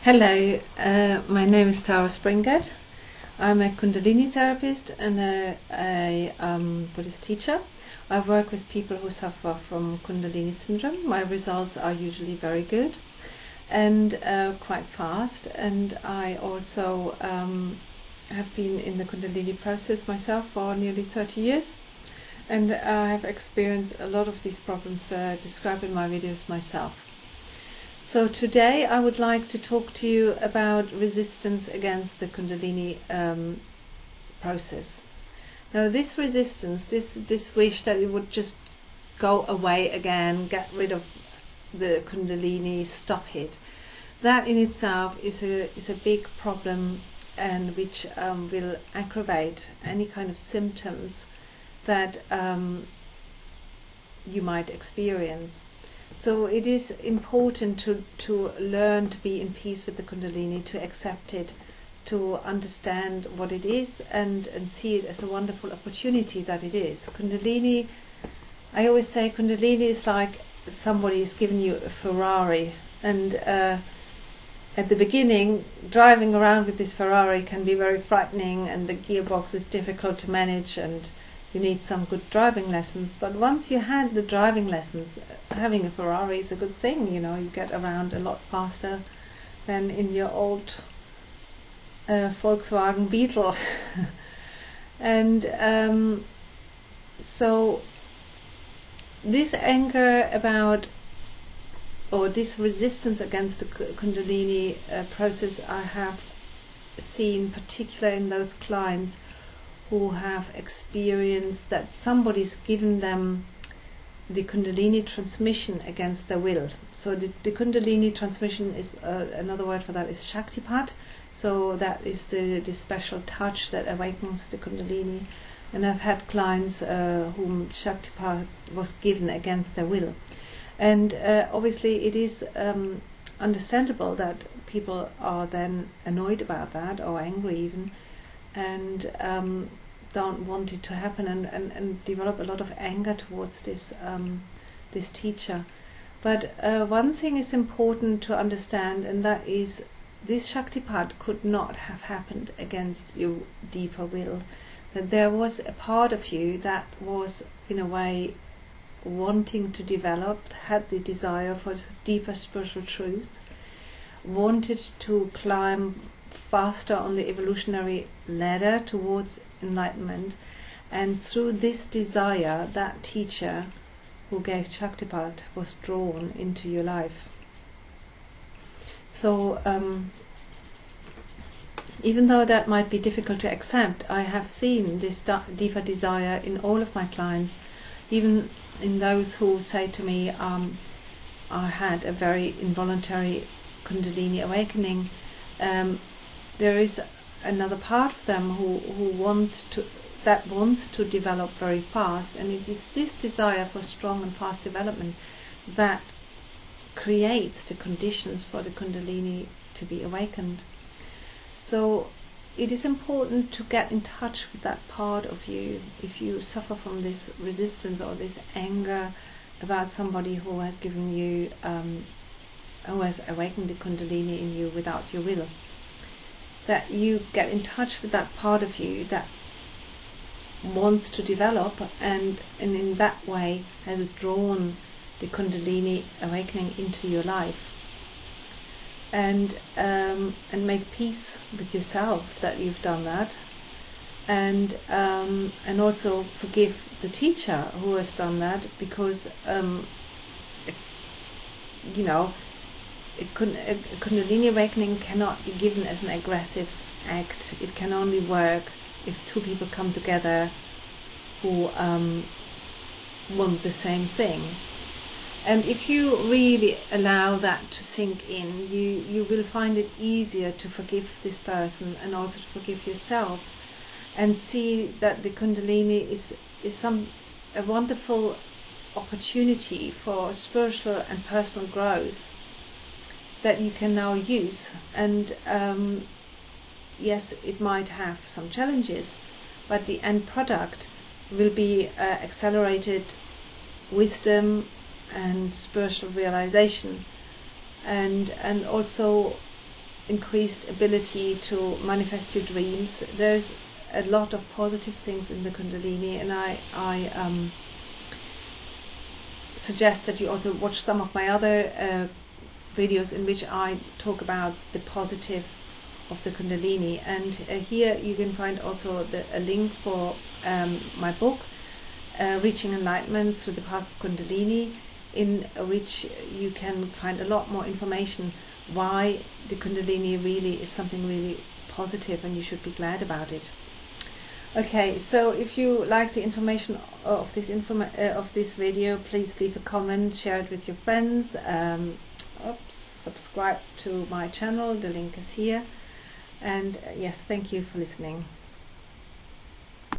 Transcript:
Hello, my name is Tara Springett. I'm a Kundalini therapist and a Buddhist teacher. I work with people who suffer from Kundalini Syndrome. My results are usually very good and quite fast, and I also have been in the Kundalini process myself for nearly 30 years, and I have experienced a lot of these problems described in my videos myself. So today I would like to talk to you about resistance against the Kundalini process. Now this resistance, this wish that it would just go away again, get rid of the Kundalini, stop it, that in itself is a big problem, and which will aggravate any kind of symptoms that you might experience. So it is important to learn to be in peace with the Kundalini, to accept it, to understand what it is, and see it as a wonderful opportunity that it is. Kundalini, I always say Kundalini is like somebody is giving you a Ferrari, and at the beginning driving around with this Ferrari can be very frightening, and the gearbox is difficult to manage, and you need some good driving lessons. But once you had the driving lessons, having a Ferrari is a good thing. You know, you get around a lot faster than in your old Volkswagen Beetle. And so this anger about, or this resistance against the Kundalini process, I have seen particularly in those clients who have experienced that somebody's given them the Kundalini transmission against their will. So the Kundalini transmission is another word for that is Shaktipat. So that is the special touch that awakens the Kundalini. And I've had clients whom Shaktipat was given against their will. And obviously it is understandable that people are then annoyed about that, or angry even, and don't want it to happen, and develop a lot of anger towards this teacher. But one thing is important to understand, and that is this Shaktipat could not have happened against your deeper will. That there was a part of you that was in a way wanting to develop, had the desire for deeper spiritual truth, wanted to climb faster on the evolutionary ladder towards enlightenment, and through this desire that teacher who gave Shaktipat was drawn into your life. So even though that might be difficult to accept, I have seen this deeper desire in all of my clients, even in those who say to me, I had a very involuntary Kundalini awakening. There is another part of them who wants to develop very fast, and it is this desire for strong and fast development that creates the conditions for the Kundalini to be awakened. So it is important to get in touch with that part of you if you suffer from this resistance or this anger about somebody who has given you, who has awakened the Kundalini in you without your will. That you get in touch with that part of you that wants to develop, and in that way has drawn the Kundalini awakening into your life, and make peace with yourself that you've done that, and also forgive the teacher who has done that, because you know, a Kundalini awakening cannot be given as an aggressive act. It can only work if two people come together who want the same thing. And if you really allow that to sink in, you will find it easier to forgive this person, and also to forgive yourself, and see that the Kundalini is a wonderful opportunity for spiritual and personal growth that you can now use. And yes, it might have some challenges, but the end product will be accelerated wisdom and spiritual realization, and also increased ability to manifest your dreams. There's a lot of positive things in the Kundalini, and I suggest that you also watch some of my other videos in which I talk about the positive of the Kundalini. And here you can find also a link for my book, Reaching Enlightenment Through the Path of Kundalini, in which you can find a lot more information why the Kundalini really is something really positive and you should be glad about it. Okay, so if you like the information of this video, please leave a comment, share it with your friends, subscribe to my channel, the link is here, and yes, thank you for listening.